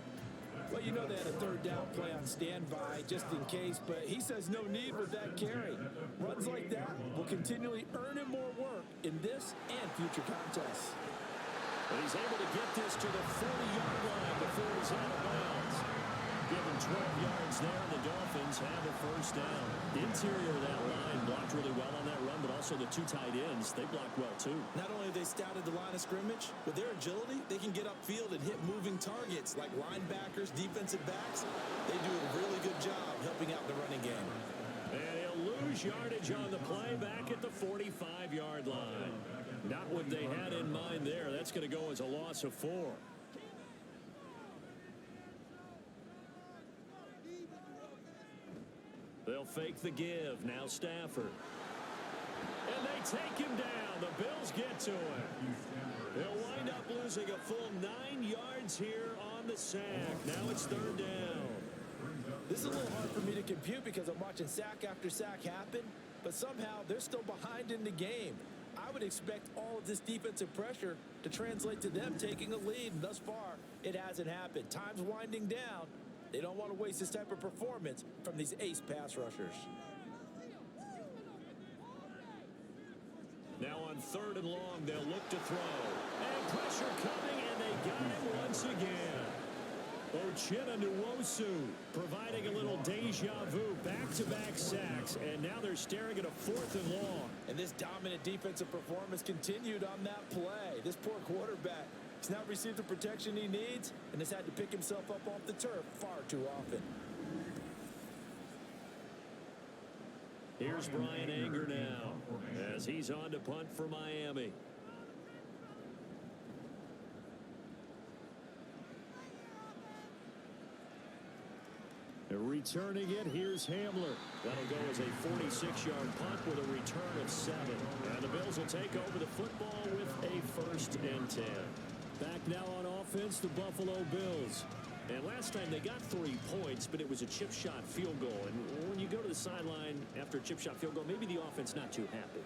Well, you know they had a 3rd down play on standby just in case, but he says no need with that carry. Runs like that will continually earn him more work in this and future contests. And he's able to get this to the 40-yard line before he's out of bounds. Given 12 yards there, and the Dolphins have a 1st down. The interior of that line blocked really well on that run, but also the 2 tight ends, they blocked well too. Not only have they scouted the line of scrimmage, with their agility, they can get upfield and hit moving targets like linebackers, defensive backs. They do a really good job helping out the running game. And he'll lose yardage on the play back at the 45-yard line. Not what they had in mind there. That's going to go as a loss of 4. They'll fake the give. Now Stafford. And they take him down. The Bills get to him. They'll wind up losing a full 9 yards here on the sack. Now it's 3rd down. This is a little hard for me to compute because I'm watching sack after sack happen, but somehow they're still behind in the game. I would expect all of this defensive pressure to translate to them taking a lead, and thus far, it hasn't happened. Time's winding down. They don't want to waste this type of performance from these ace pass rushers. Now on 3rd and long, they'll look to throw. And pressure coming, and they got him once again. Uchenna Nwosu providing a little deja vu, back-to-back sacks, and now they're staring at a 4th and long. And this dominant defensive performance continued on that play. This poor quarterback, he's not received the protection he needs and has had to pick himself up off the turf far too often. Here's Brian Anger now as he's on to punt for Miami. Returning it, here's Hamler. That'll go as a 46-yard punt with a return of 7. And the Bills will take over the football with a 1st and 10. Back now on offense, the Buffalo Bills. And last time they got 3 points, but it was a chip shot field goal. And when you go to the sideline after a chip shot field goal, maybe the offense not too happy.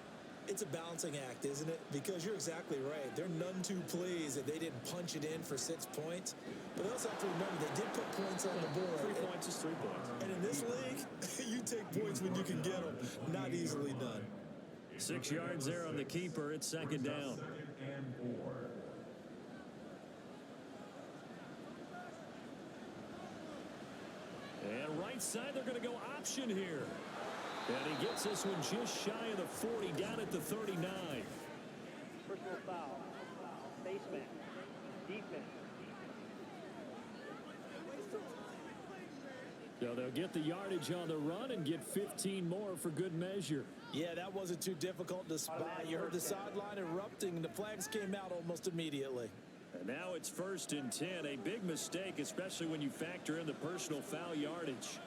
It's a balancing act, isn't it? Because you're exactly right. They're none too pleased that they didn't punch it in for 6 points. But they also have to remember they did put points on the board. 3 points is 3 points. And in this league, you take points when you can get them. Not easily done. 6 yards there on the keeper. It's second down. Second and 4. And right side, they're going to go option here. And he gets this one just shy of the 40, down at the 39. Personal foul. Baseman. Defense. So they'll get the yardage on the run and get 15 more for good measure. Yeah, that wasn't too difficult to spot. You heard the sideline erupting, and the flags came out almost immediately. And now it's 1st and 10. A big mistake, especially when you factor in the personal foul yardage.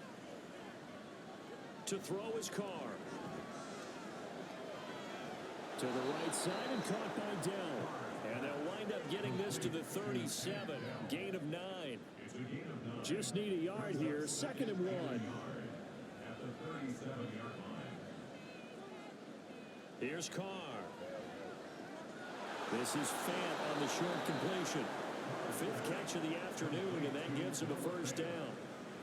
To throw his Carr. To the right side and caught by Dell. And they'll wind up getting this to the 37. Gain of 9. Just need a yard here. 2nd and 1. At the 37-yard line. Here's Carr. This is Fant on the short completion. 5th catch of the afternoon, and that gives him a 1st down.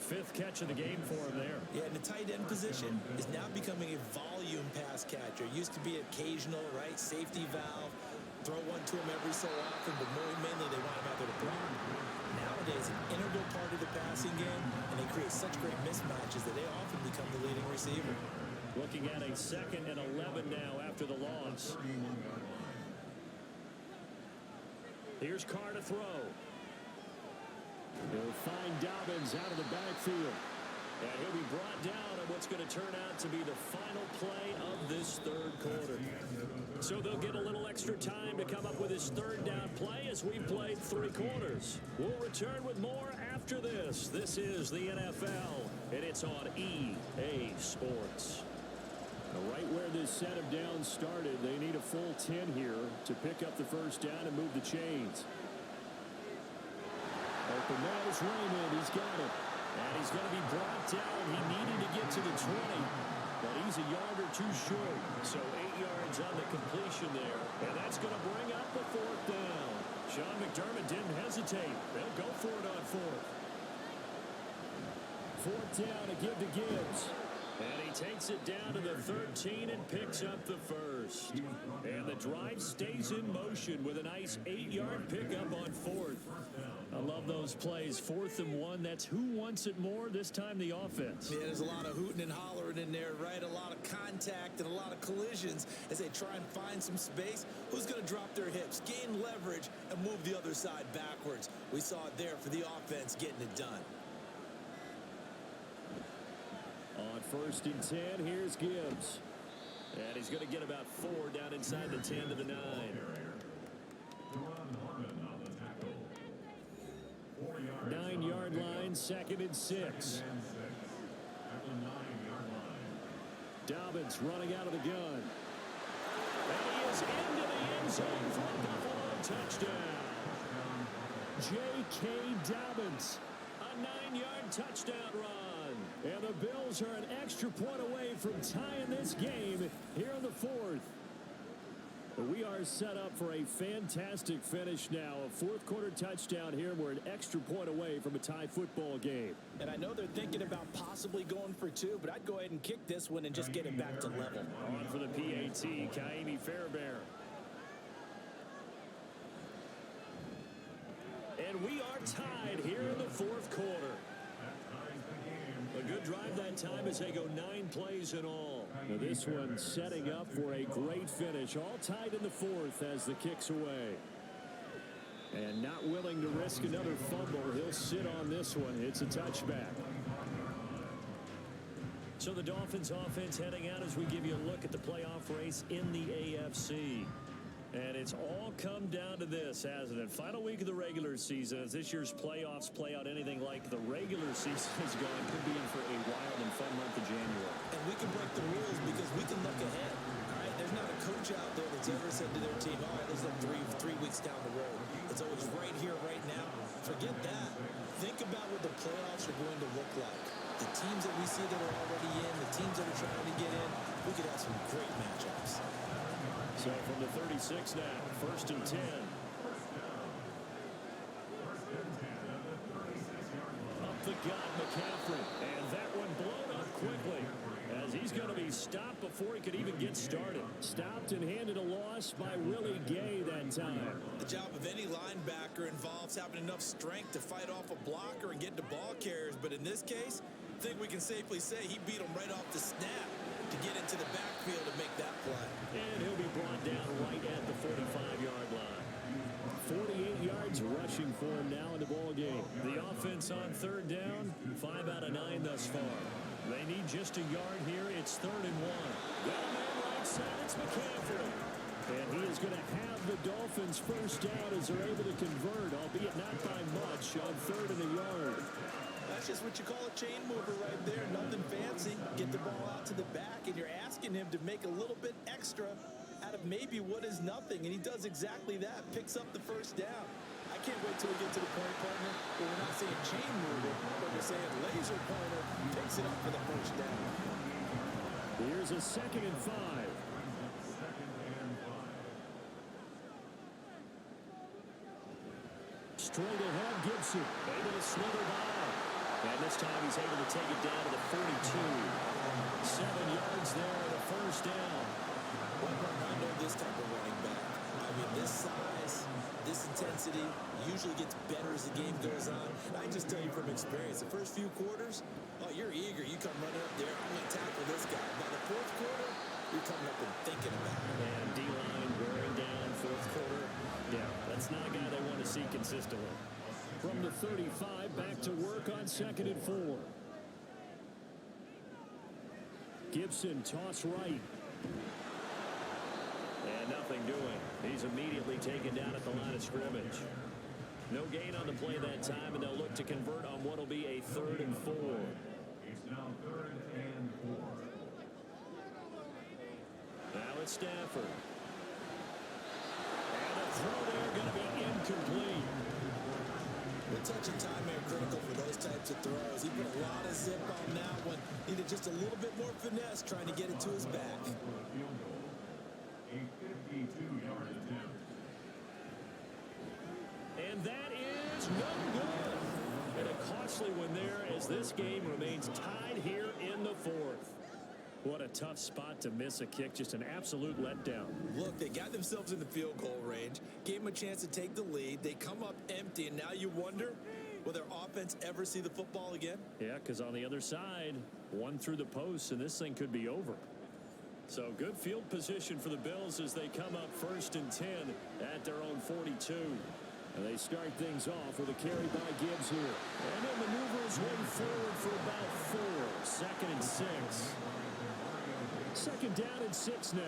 5th catch of the game for him there. Yeah, and the tight end position is now becoming a volume pass catcher. Used to be occasional, right? Safety valve. Throw one to him every so often, but more mainly they want him out there to block. Nowadays, an integral part of the passing game, and they create such great mismatches that they often become the leading receiver. Looking at a 2nd and 11 now after the loss. Here's Carr to throw. He'll find Dobbins out of the backfield. And he'll be brought down on what's going to turn out to be the final play of this 3rd quarter. So they'll get a little extra time to come up with his 3rd down play as we've played 3 quarters. We'll return with more after this. This is the NFL, and it's on EA Sports. Right where this set of downs started, they need a full 10 here to pick up the 1st down and move the chains. Open nose, Raymond, he's got it. And he's going to be brought down. He needed to get to the 20, but he's a yard or 2 short. So 8 yards on the completion there, and that's going to bring up the 4th down. Sean McDermott didn't hesitate. They'll go for it on 4th. 4th down to give to Gibbs. And he takes it down to the 13 and picks up the 1st. And the drive stays in motion with a nice 8-yard pickup on 4th. I love those plays. 4th and 1. That's who wants it more. This time the offense. Yeah, there's a lot of hooting and hollering in there, right? A lot of contact and a lot of collisions as they try and find some space. Who's going to drop their hips, gain leverage, and move the other side backwards? We saw it there for the offense getting it done. On 1st and 10, here's Gibbs. And he's going to get about 4 down inside the 10 to the 9. 9-yard line, 2nd and 6. Dobbins running out of the gun. And he is into the end zone for a Buffalo touchdown. J.K. Dobbins, a 9-yard touchdown run. And the Bills are an extra point away from tying this game here in the 4th. We are set up for a fantastic finish now. A 4th quarter touchdown here. We're an extra point away from a tie football game. And I know they're thinking about possibly going for 2, but I'd go ahead and kick this one and just get it back to level. On for the PAT, Kaimi Fairbairn. And we are tied here in the 4th quarter. A good drive that time as they go 9 plays in all. Now this one setting up for a great finish. All tied in the 4th as the kick's away. And not willing to risk another fumble. He'll sit on this one. It's a touchback. So the Dolphins offense heading out as we give you a look at the playoff race in the AFC. And it's all come down to this, hasn't it? Final week of the regular season. As this year's playoffs play out anything like the regular season has gone, could be in for a wild and fun month of January. And we can break the rules because we can look ahead. All right, there's not a coach out there that's ever said to their team, all right, let's look three weeks down the road. It's always right here, right now. Forget that. Think about what the playoffs are going to look like. The teams that we see that are already in, the teams that are trying to get in, we could have some great matchups. So from the 36 now, 1st and 10. Up the gut, McCaffrey. And that one blown up quickly as he's going to be stopped before before he could even get started. Stopped and handed a loss by Willie Gay that time. The job of any linebacker involves having enough strength to fight off a blocker and get to ball carriers. But in this case, I think we can safely say he beat him right off the snap to get into the backfield and make that play. And he'll be brought down right at the 45-yard line. 48 yards rushing for him now in the ball game. The offense on third down, 5 out of 9 thus far. They need just a yard here. It's 3rd and 1. Got a man right side. It's McCaffrey. And he is going to have the Dolphins first down as they're able to convert, albeit not by much, on 3rd and a yard. That's just what you call a chain mover right there. Nothing fancy. Get the ball out to the back, and you're asking him to make a little bit extra out of maybe what is nothing, and he does exactly that. Picks up the first down. I can't wait till we get to the point, partner, where we're not saying chain mover, but we're saying laser pointer picks it up for the first down. Here's a 2nd and 5. Straight ahead, Gibson able to slither by. And this time he's able to take it down to the 42. 7 yards there and a first down. Well, I know this type of running back. I mean, this size, this intensity usually gets better as the game goes on. And I just tell you from experience, the first few quarters, oh, you're eager. You come running up there. I'm going to tackle this guy. By the 4th quarter, you're coming up and thinking about it. And D-line wearing down 4th quarter. Yeah, that's not a guy they want to see consistently. From the 35, back to work on 2nd and 4. Gibson toss right. And nothing doing. He's immediately taken down at the line of scrimmage. No gain on the play that time, and they'll look to convert on what will be a 3rd and 4. It's now 3rd and 4. Now it's Stafford. And a throw there going to be incomplete. The touch and time are critical for those types of throws. He put a lot of zip on that one. Needed just a little bit more finesse trying to get it to his back. A 52-yard attempt. And that is no good. And a costly one there as this game remains tied here in the 4th. What a tough spot to miss a kick. Just an absolute letdown. Look, they got themselves in the field goal range, gave them a chance to take the lead. They come up empty, and now you wonder, will their offense ever see the football again? Yeah, because on the other side, one through the post, and this thing could be over. So good field position for the Bills as they come up 1st and 10 at their own 42. And they start things off with a carry by Gibbs here. And he'll maneuver his way forward for about 4. 2nd and 6. 2nd down and 6 now.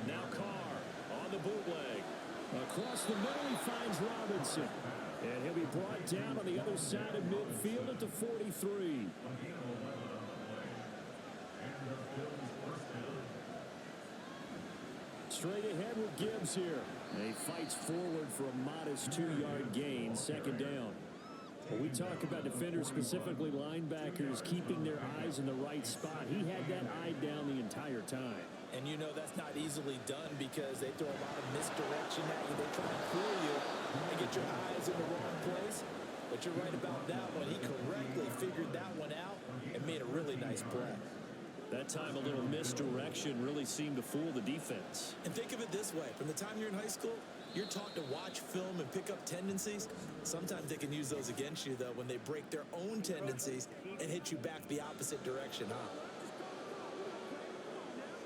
Now Carr on the bootleg. Across the middle, he finds Robinson. And he'll be brought down on the other side of midfield at the 43. Straight ahead with Gibbs here. And he fights forward for a modest 2-yard gain. 2nd down. When we talk about defenders, specifically linebackers, keeping their eyes in the right spot, he had that eye down the entire time. And you know that's not easily done because they throw a lot of misdirection at you. They try to fool you and get your eyes in the wrong place. But you're right about that one. He correctly figured that one out and made a really nice play. That time, a little misdirection really seemed to fool the defense. And think of it this way. From the time you're in high school, you're taught to watch film and pick up tendencies. Sometimes they can use those against you, though, when they break their own tendencies and hit you back the opposite direction, huh?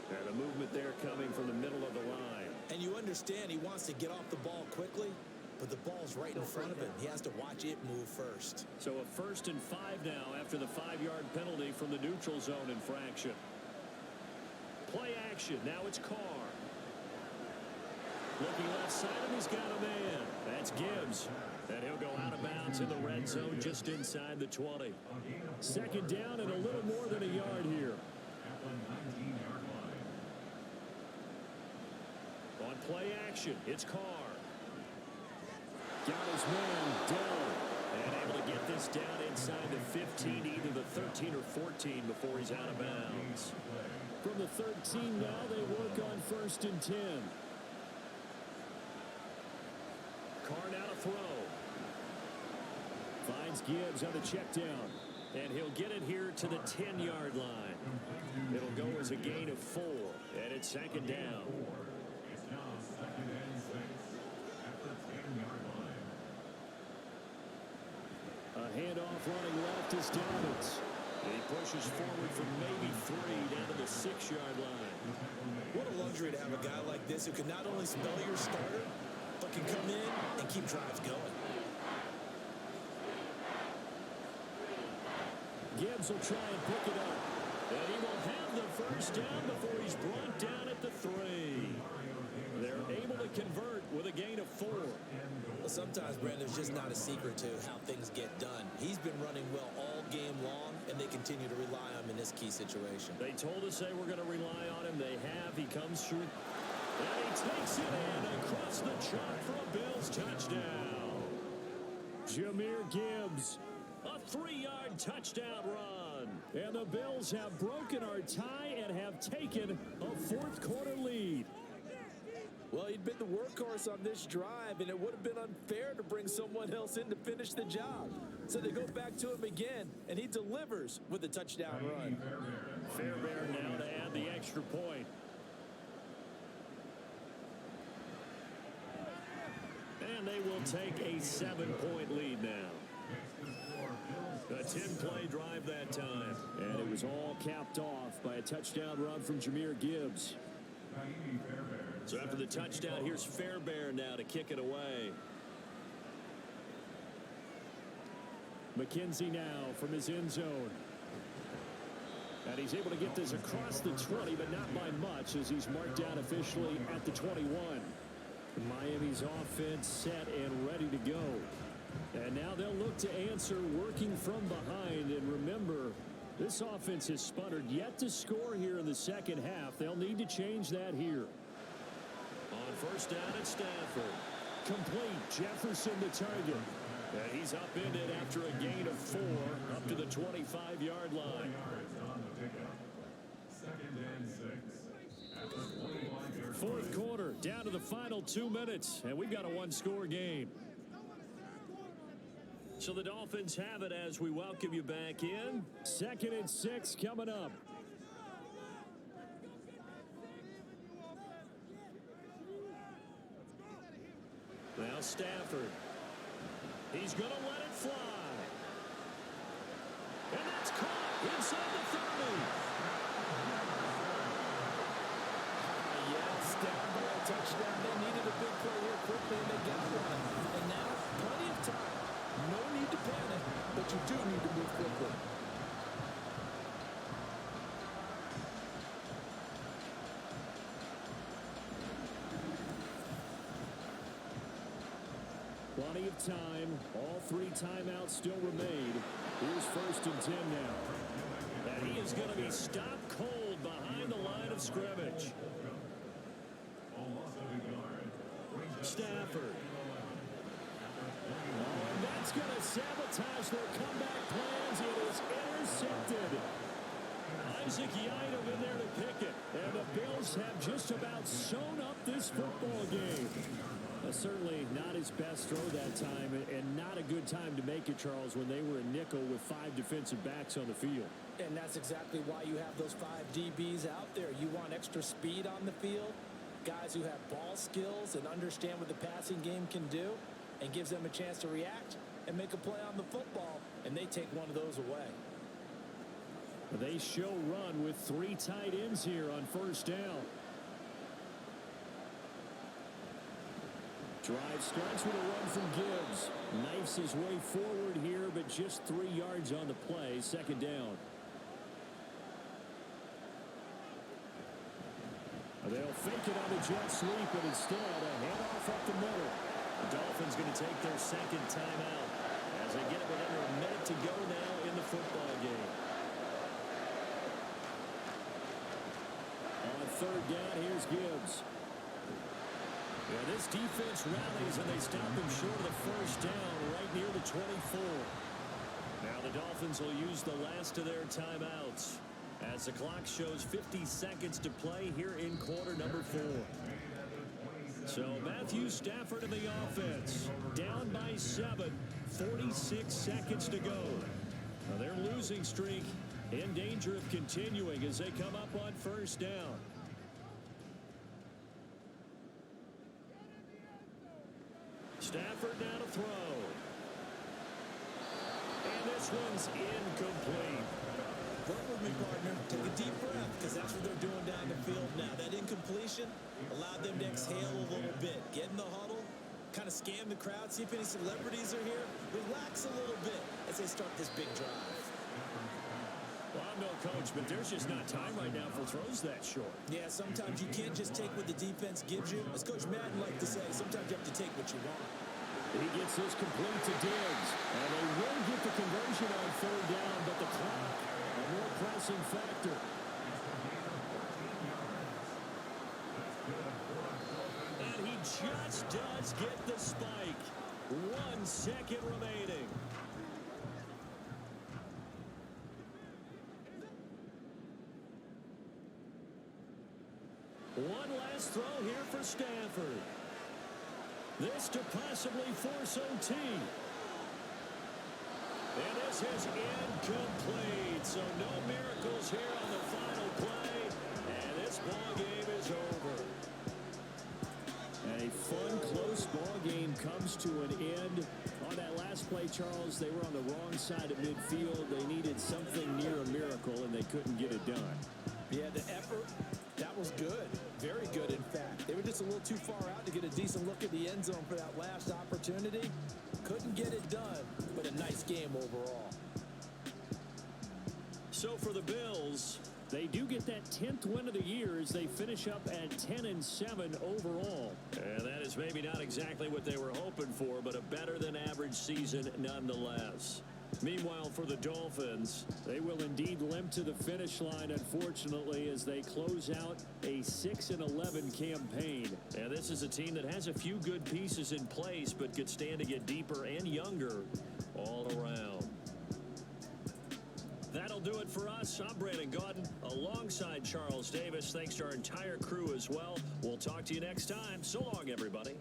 And a movement there coming from the middle of the line. And you understand he wants to get off the ball quickly, but the ball's right in front of him. He has to watch it move first. So a 1st and 5 now after the 5-yard penalty from the neutral zone infraction. Play action. Now it's Carr. Looking left side, and he's got a man. That's Gibbs. And he'll go out of bounds in the red zone just inside the 20. 2nd down and a little more than a yard here. At the 19-yard line. On play action, it's Carr. Got his man down. And able to get this down inside the 15, either the 13 or 14 before he's out of bounds. From the 13 now, they work on 1st and 10. Carr now to throw. Finds Gibbs on the check down. And he'll get it here to the 10-yard line. It'll go as a gain of 4, and it's second down. It's now second and 6 at the 10-yard line. A handoff running left is Dobbins. He pushes forward from maybe 3 down to the 6-yard line. What a luxury to have a guy like this who can not only spell your starter, but can come in and keep drives going. Gibbs will try and pick it up. And he will have the first down before he's brought down at the 3. They're able to convert with a gain of 4. Well, sometimes, Brandon, there's just not a secret to how things get done. He's been running well all game long, and they continue to rely on him in this key situation. They told us they were going to rely on him. They have. He comes through. And he takes it in across the chalk for a Bills touchdown. Jahmyr Gibbs, a 3-yard touchdown run. And the Bills have broken our tie and have taken a fourth-quarter lead. Well, he'd been the workhorse on this drive, and it would have been unfair to bring someone else in to finish the job. So they go back to him again, and he delivers with a touchdown run. Fairbairn now to add the extra point. And they will take a 7-point lead now. A 10-play drive that time. And it was all capped off by a touchdown run from Jahmyr Gibbs. So after the touchdown, here's Fairbairn now to kick it away. McKenzie now from his end zone. And he's able to get this across the 20, but not by much, as he's marked down officially at the 21. Miami's offense set and ready to go. And now they'll look to answer working from behind. And remember, this offense has sputtered yet to score here in the second half. They'll need to change that here. On first down at Stafford. Complete. Jefferson the target. And he's upended after a gain of 4 up to the 25-yard line. Second and 6 at the 25-yard line. Fourth quarter, down to the final 2 minutes, and we've got a one-score game. So the Dolphins have it as we welcome you back in. Second and 6 coming up. Now Stafford. He's going to let it fly. And that's caught inside the 30. Yes, down by a touchdown. They needed a big play here quickly, and they got one. And now, plenty of time. No need to panic, but you do need to move quickly. Plenty of time. All 3 timeouts still remain. Here's first and 10 now. And he is going to be stopped cold behind the line of scrimmage. Stafford. Oh, and that's going to sabotage their comeback plans. It is intercepted. Isaac Yiadom in there to pick it. And the Bills have just about sewn up this football game. Certainly not his best throw that time, and not a good time to make it, Charles, when they were a nickel with 5 defensive backs on the field. And that's exactly why you have those 5 DBs out there. You want extra speed on the field, guys who have ball skills and understand what the passing game can do, and gives them a chance to react and make a play on the football, and they take one of those away. They show run with 3 tight ends here on first down. Drive starts with a run from Gibbs. Knifes his way forward here, but just 3 yards on the play. Second down. They'll fake it on the jet sweep, but instead a handoff up the middle. The Dolphins going to take their second timeout as they get it with under a minute to go now in the football game. On third down, here's Gibbs. Yeah, this defense rallies, and they stop him short of the first down right near the 24. Now the Dolphins will use the last of their timeouts as the clock shows 50 seconds to play here in quarter number 4. So Matthew Stafford in the offense, down by 7, 46 seconds to go. Now their losing streak in danger of continuing as they come up on first down. Stafford now to throw. And this one's incomplete. Work with me, partner. Take a deep breath, because that's what they're doing down the field now. That incompletion allowed them to exhale a little bit. Get in the huddle, kind of scan the crowd, see if any celebrities are here. Relax a little bit as they start this big drive. Well, I'm no coach, but there's just not time right now for throws that short. Yeah, sometimes you can't just take what the defense gives you. As Coach Madden liked to say, sometimes you have to take what you want. He gets this complete to Diggs. And they will get the conversion on third down, but the clock, a more pressing factor. And he just does get the spike. 1 second remaining. One last throw here for Stafford. This to possibly force OT. And this is incomplete. So no miracles here on the final play. And this ball game is over. And a fun, close ball game comes to an end. On that last play, Charles, they were on the wrong side of midfield. They needed something near a miracle, and they couldn't get it done. Yeah, the effort, that was good. Very good, in fact. They were just a little too far out to get a decent look at the end zone for that last opportunity. Couldn't get it done, but a nice game overall. So for the Bills, they do get that 10th win of the year as they finish up at 10-7 overall. And that is maybe not exactly what they were hoping for, but a better than average season nonetheless. Meanwhile, for the Dolphins, they will indeed limp to the finish line, unfortunately, as they close out a 6-11 campaign. And this is a team that has a few good pieces in place, but could stand to get deeper and younger all around. That'll do it for us. I'm Brandon Gaudin alongside Charles Davis. Thanks to our entire crew as well. We'll talk to you next time. So long, everybody.